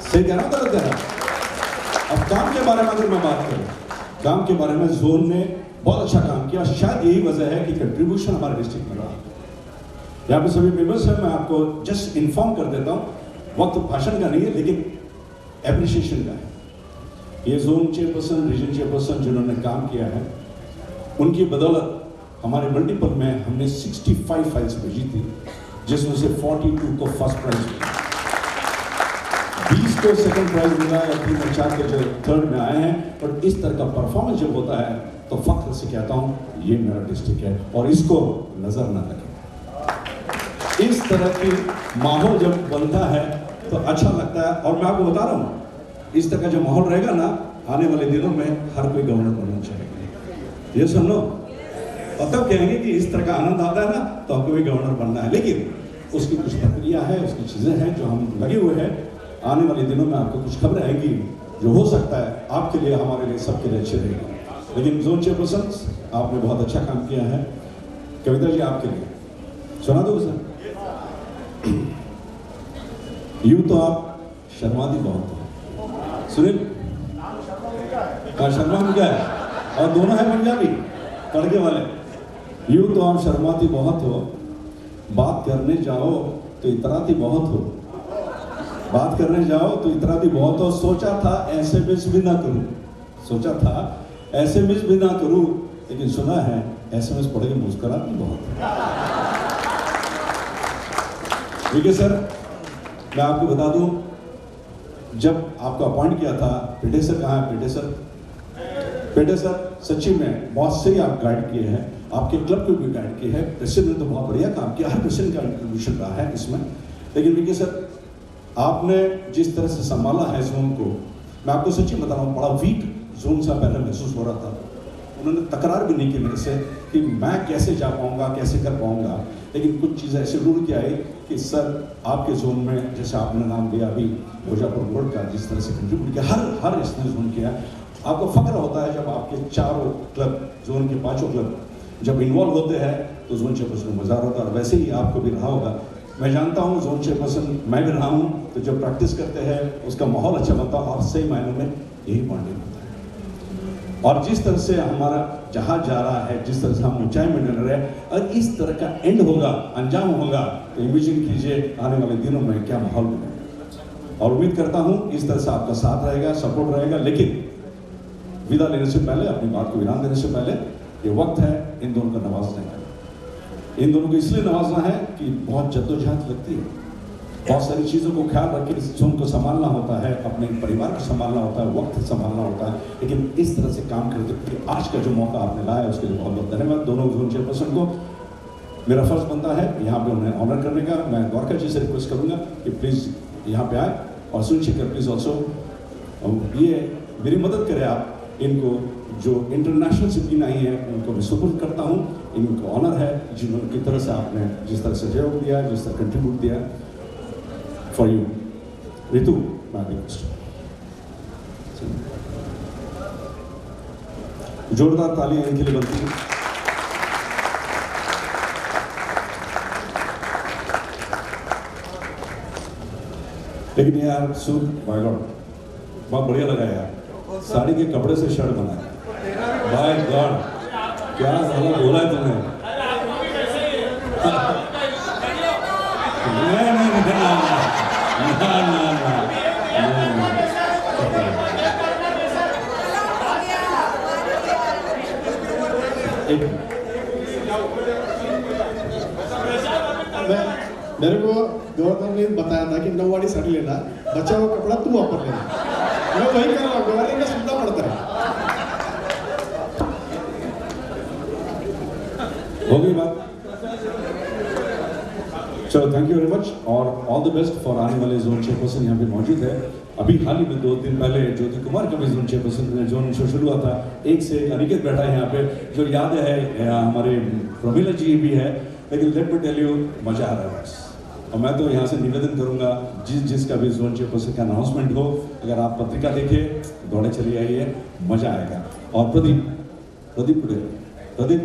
सही कह रहा गलत कह रहा? अब काम के बारे में अगर मैं बात करूं, काम के बारे में जोन ने बहुत अच्छा काम किया, शायद यही वजह है कि कंट्रीब्यूशन हमारे डिस्ट्रिक्ट में रहा। यहाँ पे सभी मेंबर्स हैं, मैं आपको जस्ट इन्फॉर्म कर देता हूँ, वक्त भाषण का नहीं है लेकिन एप्रिसिएशन का है। ये जोन चेयरपर्सन, रीजन चेयरपर्सन जिन्होंने काम किया है, उनकी बदौलत हमारे मल्टीपल में हमने 65 फाइल्स भेजी थी, जिसमें से 42 को फर्स्ट प्राइज मिला, 20 को सेकंड प्राइज मिला, या 3 और 4 के जो थर्ड में आए हैं। और इस तरह का परफॉर्मेंस जब होता है तो फख्र से कहता हूँ ये मेरा डिस्ट्रिक्ट है और इसको नजर ना लगे। इस तरह की माहौल जब बनता है तो अच्छा लगता है। और मैं आपको बता रहा हूँ, इस तरह का जो माहौल रहेगा ना, आने वाले दिनों में हर कोई गवर्नर बनना चाहेगा, ये सुन लो। और तब कहेंगे कि इस तरह का आनंद आता है ना, तो हमको भी गवर्नर बनना है। लेकिन उसकी कुछ प्रक्रिया है, उसकी चीजें हैं जो हम लगे हुए हैं। आने वाले दिनों में आपको कुछ खबरें आएंगी जो हो सकता है आपके लिए, हमारे लिए, सबके लिए अच्छी रहेगी। लेकिन जोन चेयरपर्सन आपने बहुत अच्छा काम किया है। कविता जी आपके लिए सुना दो सर। यूं तो आप शर्माती बहुत हो, सुनील शर्मा क्या है, और दोनों है पंजाबी तड़के वाले। यूं तो आप शर्माती बहुत हो, बात करने जाओ तो इतराती बहुत हो, बात करने जाओ तो इतराती बहुत हो। सोचा था ऐसे मिस भी ना करूं, सोचा था ऐसे मिस भी ना करूं, लेकिन सुना है SMS पढ़ के मुस्कुराती बहुत। ठीक है सर, मैं आपको बता दूं, जब आपको अपॉइंट किया था, पेटे सर कहाँ है? पेटे सर, पेटे सर सच्ची में बहुत सही आप गाइड किए हैं, आपके क्लब को भी गाइड किए हैं। प्रेसिडेंट ने तो बहुत बढ़िया काम किया, हर प्रेसिडेंट का कंट्रीब्यूशन रहा है इसमें। लेकिन विकी सर, आपने जिस तरह से संभाला है जोन को, मैं आपको सच्ची बता रहा हूँ, बड़ा वीक जोन सा पहले महसूस हो रहा था। उन्होंने तकरार भी नहीं की मेरे से कि मैं कैसे जा पाऊंगा, कैसे कर पाऊंगा। लेकिन कुछ चीज़ें ऐसे रूल के आई कि सर आपके जोन में, जैसे आपने नाम लिया अभी भोजापुर बोर्ड का, जिस तरह से कंट्रीब्यूट किया, हर इसने जोन किया। आपको फख्र होता है जब आपके चारों क्लब, जोन के 5 क्लब जब इन्वॉल्व होते हैं तो जोन चेयरपर्सन को मजा होता है। और वैसे ही आपको भी रहा होगा, मैं जानता हूँ जोन चेयरपर्सन मैं भी रहा हूँ, तो जब प्रैक्टिस करते हैं उसका माहौल अच्छा बनता है और सही मायनों में यही बॉन्डिंग होता है। और जिस तरह से हमारा जहाज जा रहा है, जिस तरह से हम ऊंचाई में डर रहे हैं, और इस तरह का एंड होगा, अंजाम होगा, तो इमेजिन कीजिए आने वाले दिनों में क्या माहौल बनेगा। और उम्मीद करता हूं इस तरह से आपका साथ रहेगा, सपोर्ट रहेगा। लेकिन विदा लेने से पहले, अपनी बात को विराम देने से पहले, ये वक्त है इन दोनों का नवाजने का। इन दोनों को इसलिए नवाजना है कि बहुत जद्दोजहद लगती है, बहुत सारी चीज़ों को ख्याल रख के जोन को संभालना होता है, अपने परिवार को संभालना होता है, वक्त संभालना होता है। लेकिन इस तरह से काम करते हुए आज का जो मौका आपने लाया उसके लिए बहुत बहुत धन्यवाद दोनों जोन चेयरपर्सन को। मेरा फर्ज बनता है यहाँ पे उन्हें ऑनर करने का। मैं द्वारका जी से रिक्वेस्ट करूँगा कि प्लीज़ यहाँ पे आए, और सुनशेखर प्लीज़ ऑल्सो ये मेरी मदद करें आप। इनको जो इंटरनेशनल सिटीन आई है उनको मैं सपोर्ट करता हूँ, इनको ऑनर है जिन्होंने की तरह से आपने जिस तरह से सहयोग दिया, जिस तरह कंट्रीब्यूट दिया फॉर यू। रितु, मैं रिक्वेस्ट जोरदार तालियां इनके लिए बनती है। लेकिन यार सुन, माय गॉड, बहुत बढ़िया लगा यार, साड़ी के कपड़े से शर्ट बनाया। माय गॉड, क्या साला बोला है तुमने? मेरे को गवर्नर ने बताया था कि नौवारी साड़ी लेना, बचा हुआ कपड़ा तू वापस लेना। मैं वही कर रहा हूँ, गवर्नर का सुनना पड़ता है। हो गई बात? चलो, थैंक यू वेरी मच और ऑल द बेस्ट फॉर आने वाले जोन चेयरपर्सन यहाँ पे मौजूद है। अभी हाल ही में 2 दिन पहले ज्योति कुमार का भी जोन चेयरपर्सन जोन शो शुरू हुआ था। एक से अनिकेत बैठा है यहाँ पे, जो याद है हमारे प्रमीला जी भी है। लेकिन लेट मी टेल यू, मजा आ रहा है बस। और मैं तो यहाँ से निवेदन करूँगा, जिसका भी जोन चेयरपर्सन का अनाउंसमेंट हो, अगर आप पत्रिका देखे दौड़े चली आइए, मजा आएगा। और प्रदीप पुढे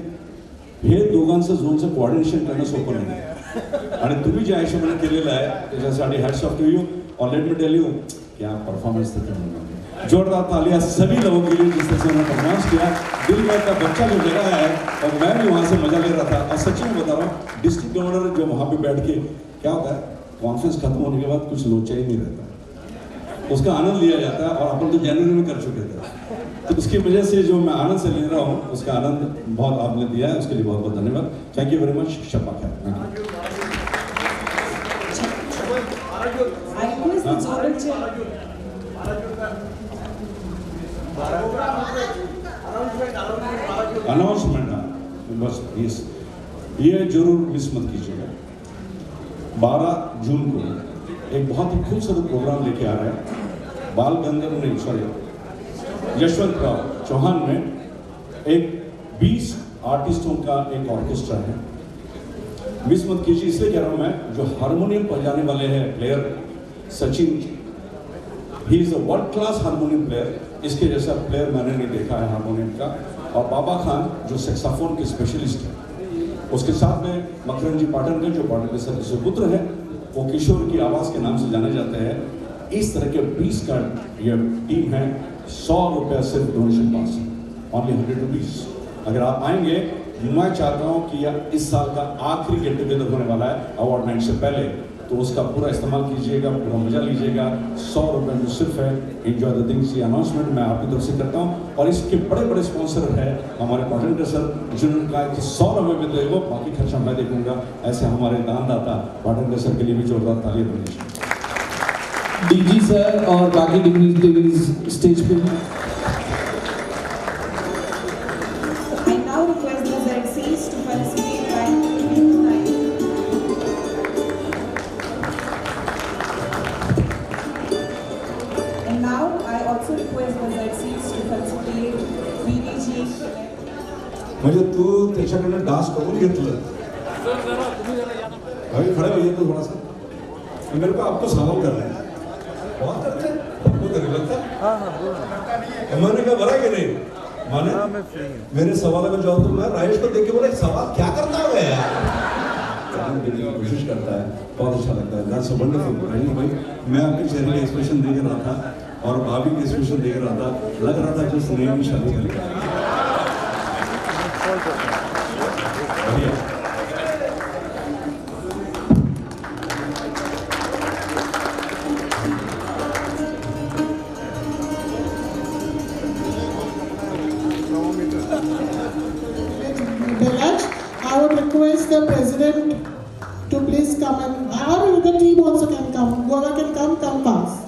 हे दोघांचं जोनचं कोऑर्डिनेशन करणं सोपं नाही आणि तुम्ही ज्या हिशोबाने केलेलं आहे त्याच्यासाठी हॅट्स ऑफ टू यू। और लेट मी टेल यू, क्या परफॉर्मेंस था तुमने, जोरदार तालियां सभी लोगों के लिए जिस तरह से उन्होंने परफॉर्मेंस किया। दिल में का बच्चा जो जगह है, और मैं भी वहाँ से मजा ले रहा था। और सच्ची में बता रहा हूँ, डिस्ट्रिक्ट गवर्नर जो वहाँ पे बैठ के, क्या होता है, कॉन्फ्रेंस खत्म होने के बाद कुछ लोचा ही नहीं रहता, उसका आनंद लिया जाता है। और अपन तो जनवरी में कर चुके थे, तो उसकी वजह से जो मैं आनंद से ले रहा हूँ, उसका आनंद बहुत आपने दिया है, उसके लिए बहुत बहुत धन्यवाद। Thank you very much. शपा खैर। अनाउंसमेंट बस ये जरूर मिस मत कीजिएगा। 12 जून को एक बहुत ही खूबसूरत प्रोग्राम लेके आ रहे हैं बाल गंधर्व नहीं, सॉरी, यशवंतराव चौहान में एक 20 आर्टिस्टों का एक ऑर्केस्ट्रा है। मिस मत कीजिए, इसलिए कह रहा हूँ मैं। जो हारमोनियम बजाने वाले हैं player Sachin, he is a world class harmonium player. इसके जैसा प्लेयर मैंने नहीं देखा है हारमोनियम का। और बाबा खान जो सेक्साफोन के स्पेशलिस्ट हैं, उसके साथ में मकरन जी पाटनकर जो पाटनकर सर के सुपुत्र हैं, वो किशोर की आवाज़ के नाम से जाने जाते हैं। इस तरह के 20 का ये टीम है। 100 रुपया सिर्फ डोनेशन पास, ओनली 100 रुपीज़। अगर आप आएंगे, मैं चाहता हूँ कि इस साल का आखिरी गेट टुगेदर होने वाला है अवार्ड नाइट से पहले, तो उसका पूरा इस्तेमाल कीजिएगा, पूरा मजा लीजिएगा। 100 रुपये में सिर्फ है। Enjoy the things. ये अनाउंसमेंट मैं आपकी तरफ से करता हूँ। और इसके बड़े बड़े स्पॉन्सर है हमारे पाटनकर सर, जिन्होंने कहा कि 100 रुपये में दे दो, बाकी खर्चा मैं देखूंगा। ऐसे हमारे दानदाता पाटनकर सर के लिए भी जोरदार तालियां बनी। डीजी सर और बाकी डिग्निटरीज स्टेज पे। I now request the ZCs to participate by and now I also request the ZCs to participate VDG. म्हणजे तू त्याच्याकडनं डान्स करून घेतलं, अभी खड़े होइए तो थोड़ा सा, मेरे को आपको सवाल करना है। बहुत करते हैं, आपको करने लगता है। मैंने कहा भरा कि नहीं, माने मेरे सवाल का जवाब तो मैं राजेश को देख के बोला, सवाल क्या करता है यार, देने की कोशिश करता है। बहुत अच्छा लगता है। That's a wonderful. राजेश भाई, मैं आपके चेहरे का एक्सप्रेशन देख रहा था और भाभी के एक्सप्रेशन देख रहा था, लग रहा था जिस नई शादी करेगा। बढ़िया। the president to please come and, or the team also can come. Whoever can come fast.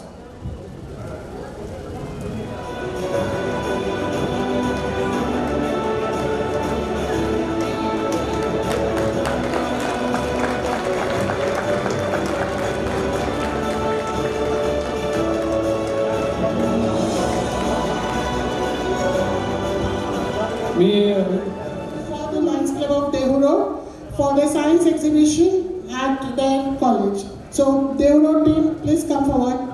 For the Lions Club of Dehu for the science exhibition at their college. So Dehu team, please come forward.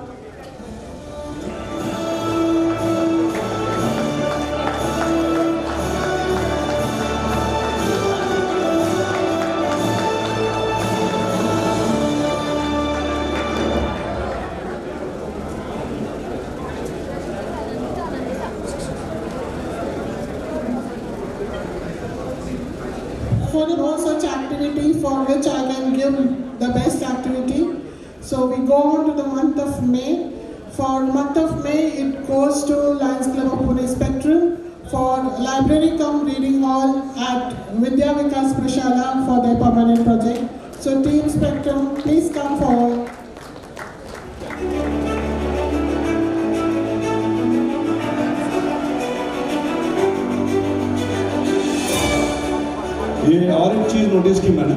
For the no such activity for which I can give the best activity. So we go on to the month of May. For month of May, it goes to Lions Club of Pune Spectrum for library cum reading hall at Vidya Vikas Prashala for their permanent project. So Team Spectrum, please come forward. ये और एक चीज नोटिस की मैंने,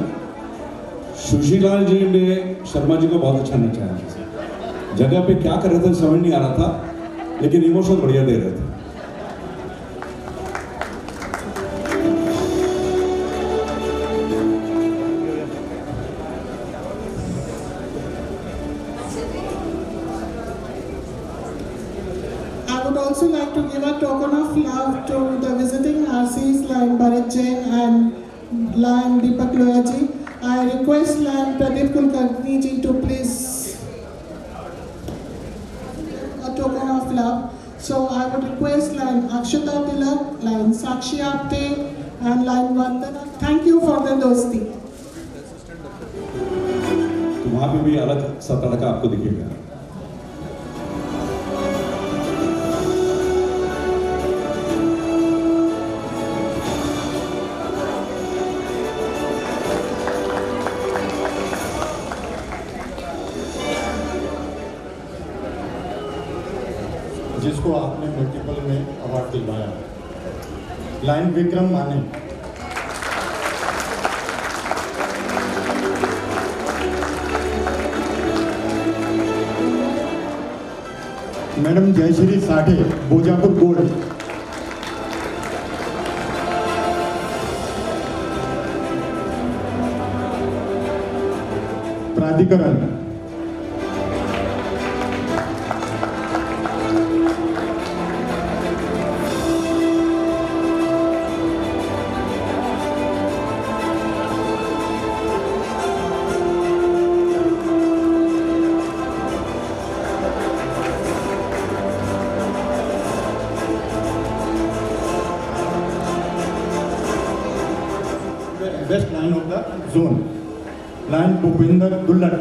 सुशीला जी ने शर्मा जी को बहुत अच्छा नचाया। जगह पे क्या कर रहे थे समझ नहीं आ रहा था, लेकिन इमोशन बढ़िया दे रहे थे। I would also like to give a token of love to the visiting RCs Lion Bharat Jain and Lion Deepak Loya ji. I request Lion Pradeep Kulkarni ji to please a token of love. So I would request Lion Akshata Tilak, Lion Sakshi Apte and Lion Vandana. Thank you for the dosti. तो वहाँ पे भी अलग सा तड़का आपको दिखेगा। जिसको आपने मल्टीपल में अवार्ड दिलवाया, lion Vikram Mane. Madam Jayshree Sathe, Bojapur gold. प्राधिकरण best lion of the zone, lion Bhupinder Dullat.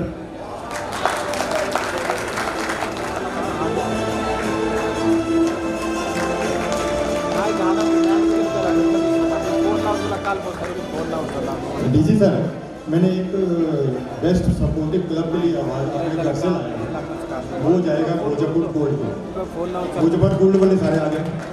DG sir, मैंने एक बेस्ट सपोर्टिव क्लब के लिए अवार्ड अपने घर से लाया, वो जाएगा भोजपुर गोल्ड को। भोजपुर गोल्ड वाले सारे आ गए।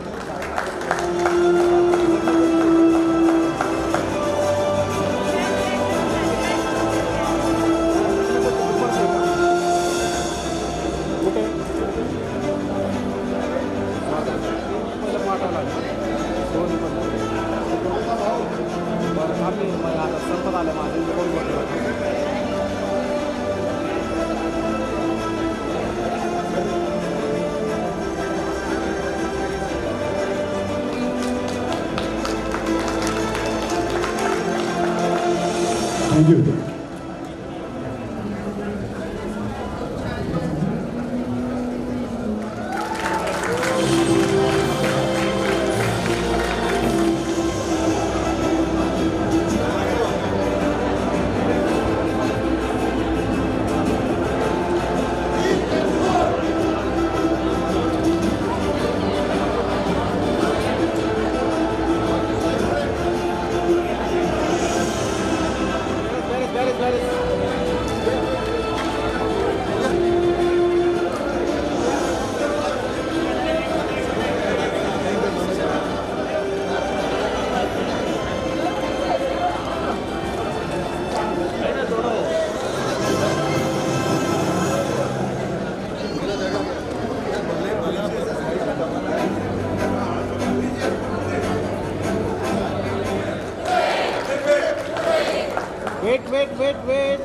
वेट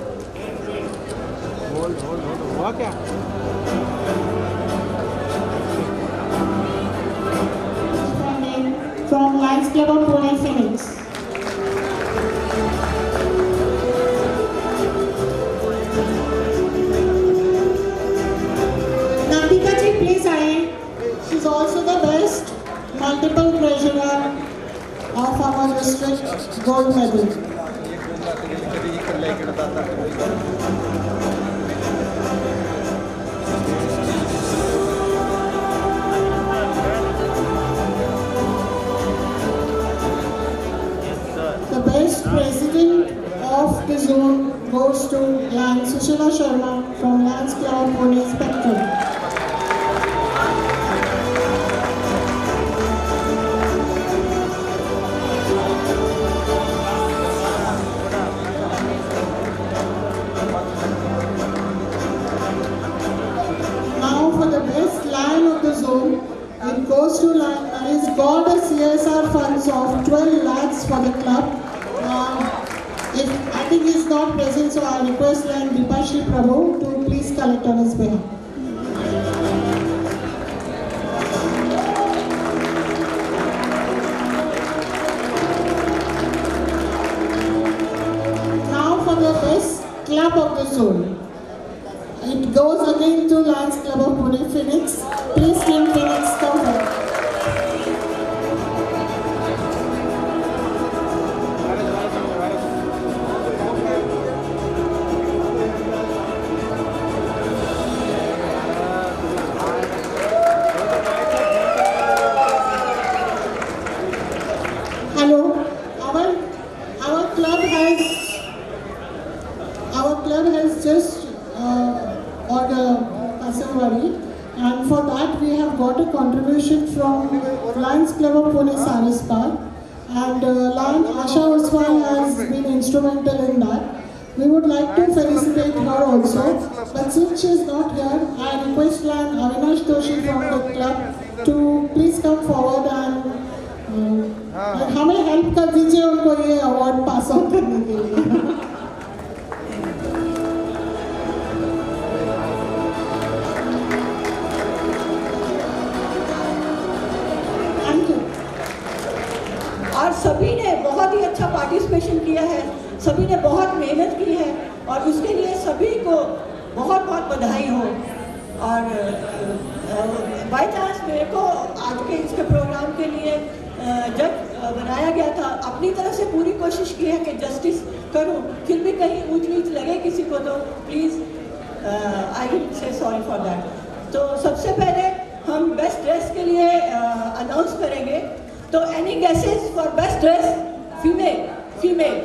होल्ड हुआ क्या? From Lions Club of Pune, Phoenix. Nandita ji, please आइए. She's also the best multiple treasurer of our district gold medal. The best president of the zone goes to Lion Sushila Sharma from Lions Club Pune Spectrum. Now for the best lion of the zone, it goes to Lion and he's got a CSR funds of 12 lakhs for the club. If I think he's not present, so I request Lion Dipashri Prabhu to please collect on his behalf. Now for the best club of the zone. It goes again to Lions Club of Pune, Phoenix. Please Team Phoenix come forward. Hello, our club has just ordered Kasarwadi, and for that we have got a contribution from Lions Club of Pune Saris Park, and Lion Asha Oswal has been instrumental in that. We would like to felicitate her also, but since she is not here, I request Lion Avinash Doshi from the club to please come forward and हमें हेल्प कर दीजिए उनको ये अवार्ड पास आउट करने के लिए. Thank you. और सभी ने बहुत ही अच्छा पार्टिसिपेशन किया है, सभी ने बहुत मेहनत की है और उसके लिए सभी को बहुत बहुत बधाई हो. और बाय चांस मेरे को आज के इसके प्रोग्राम के लिए जब बनाया गया था, अपनी तरफ से पूरी कोशिश की है कि जस्टिस करूं, फिर भी कहीं ऊंच नीच लगे किसी को तो please I will say sorry for that. तो सबसे पहले हम बेस्ट ड्रेस के लिए अनाउंस करेंगे. तो any guesses for best dress? Female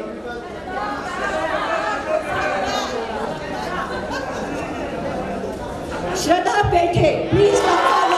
Shraddha Pethe, please come forward.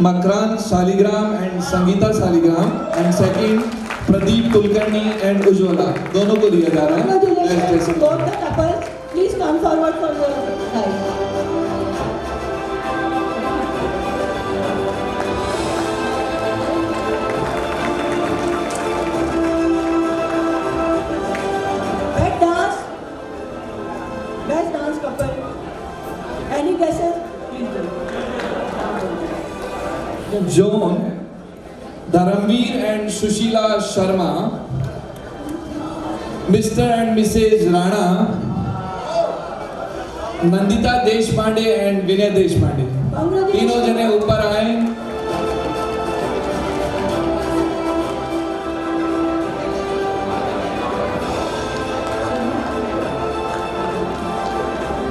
Makrant Saligram and Sangeeta Saligram, and second Pradeep Kulkarni and Ujwala. दोनों को दिया जा रहा है. Congratulations to both the couples. Please come forward for the prize. Best dance couple. Any guesses? Please do. Joan, Dharamveer and Sushila Sharma, Mr. and Mrs. Rana, Nandita Deshpande and Vinay Deshpande. तीनों जने ऊपर आए.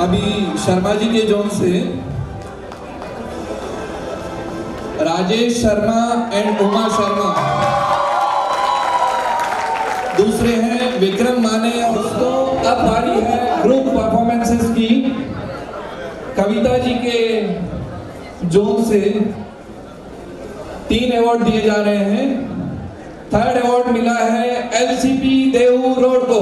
अभी शर्मा जी के जोन से राजेश शर्मा एंड उमा शर्मा, दूसरे हैं विक्रम माने. दोस्तों अब बारी है ग्रुप परफॉर्मेंसेस की. कविता जी के जोन से 3 अवार्ड दिए जा रहे हैं। 3rd अवार्ड मिला है LCP देहू रोड को।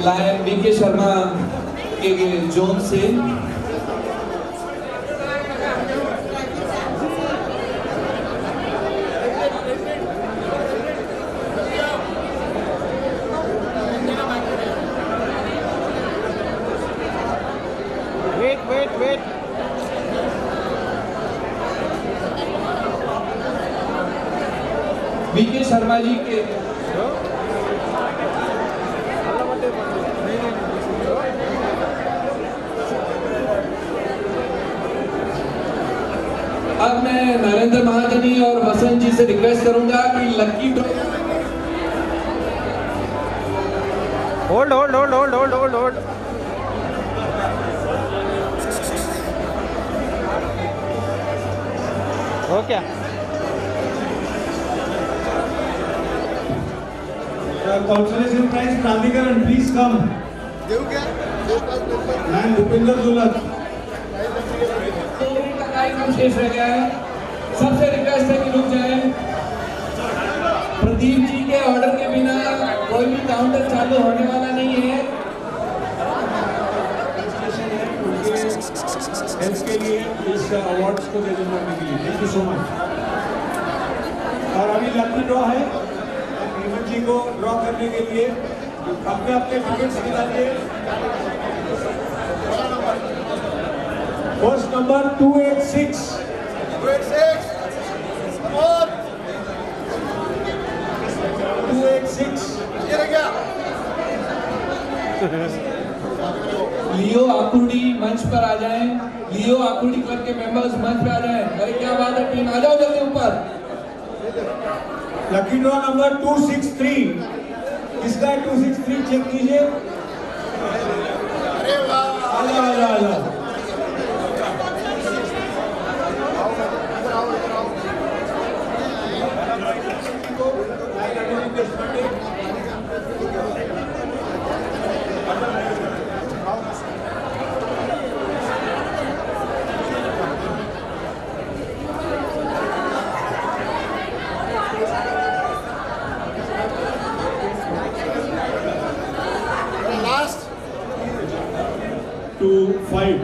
लायन VK शर्मा के जोन से वेट VK शर्मा जी के अब मैं नरेंद्र महाजनी और वसंत जी से रिक्वेस्ट करूंगा कि लकी ड्रॉ होल्ड हो क्या Consolation prize Pranikaran, please come. And Bhupinder Dulak. शेष रह गया है। सबसे रिक्वेस्ट है कि रुक जाए। प्रदीप जी के ऑर्डर के बिना कोई भी काउंटर चालू होने वाला नहीं है। हेल्थ के लिए इस अवार्ड्स को दे देने के लिए थैंक यू सो मच। और अभी लकी ड्रॉ है, हेमंत जी को ड्रॉ करने के लिए अपने अपने टिकट्स निकालिए। फर्स्ट नंबर 286 लियो आकुर्डी मंच पर आ जाएं। लियो आकुर्डी क्लब के मेंबर्स मंच पे आ जाएं। अरे क्या बात है टीम, आ जाओ जल्दी ऊपर। लकी ड्रॉ नंबर 263, किसका है 263 चेक कीजिए। अरे वाह, आ जाओ। Last 25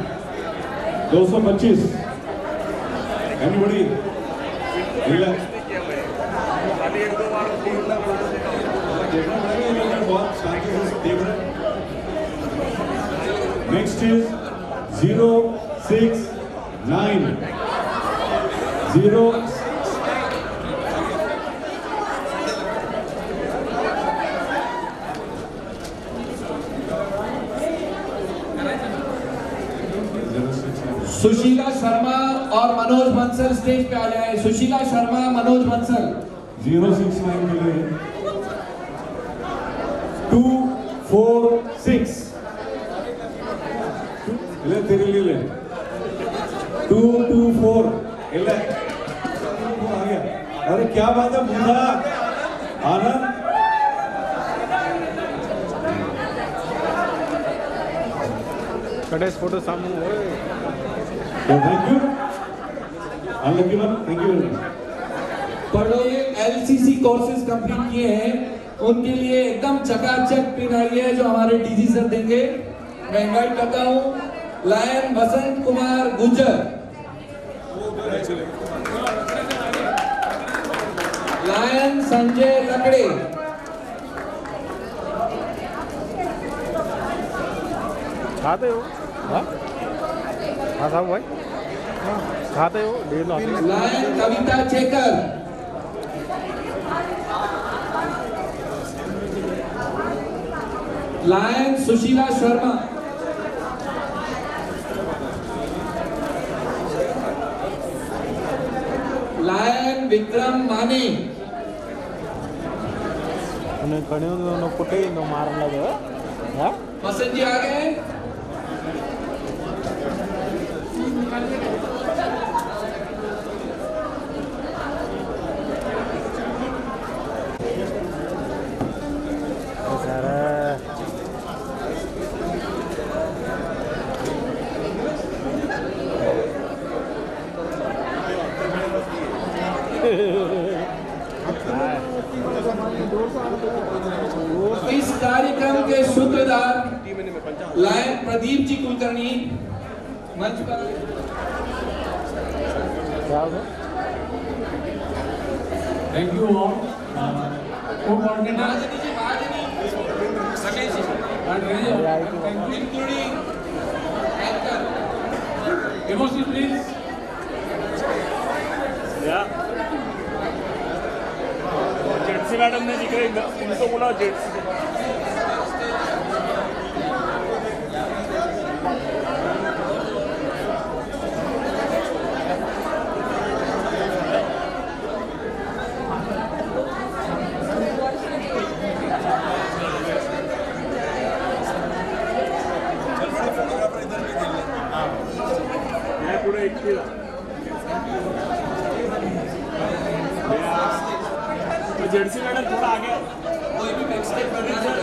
225 anybody next is 069 0 Sushila Sharma और मनोज बंसल स्टेज पे आ जाए। सुशीला शर्मा, मनोज बंसल। 069 मिले 246 ले तेरे लिए ले 224 ले आ गया। अरे क्या बात है मुझा आनंद कटेस फोटो सामने हो। Thank you unlucky one, thank you very much. पढ़ोगे LCC कोर्सेज कंप्लीट किए हैं उनके लिए एकदम चकाचक पिन आई है जो हमारे डीजी सर देंगे। मैं इनवाइट करता हूं लायन वसंत कुमार गुज्जर, लायन संजय लकड़े, खाते हो हाँ साहब भाई खाते हो lion Kavita Chekar, lion Sushila Sharma, lion Vikram Mane, खड़े हो पुटे मारने लगे हाँ मसन जी आ गए इस कार्यक्रम के सूत्रधार लायन प्रदीप जी कुलकर्णी मंच पर thank you all emotion please जेट्सी मैडम ने दिख रही उनको बोला जेट्सी पूरे एक जेट्सी मैडम थोड़ा आगे कोई भी बैक स्टेज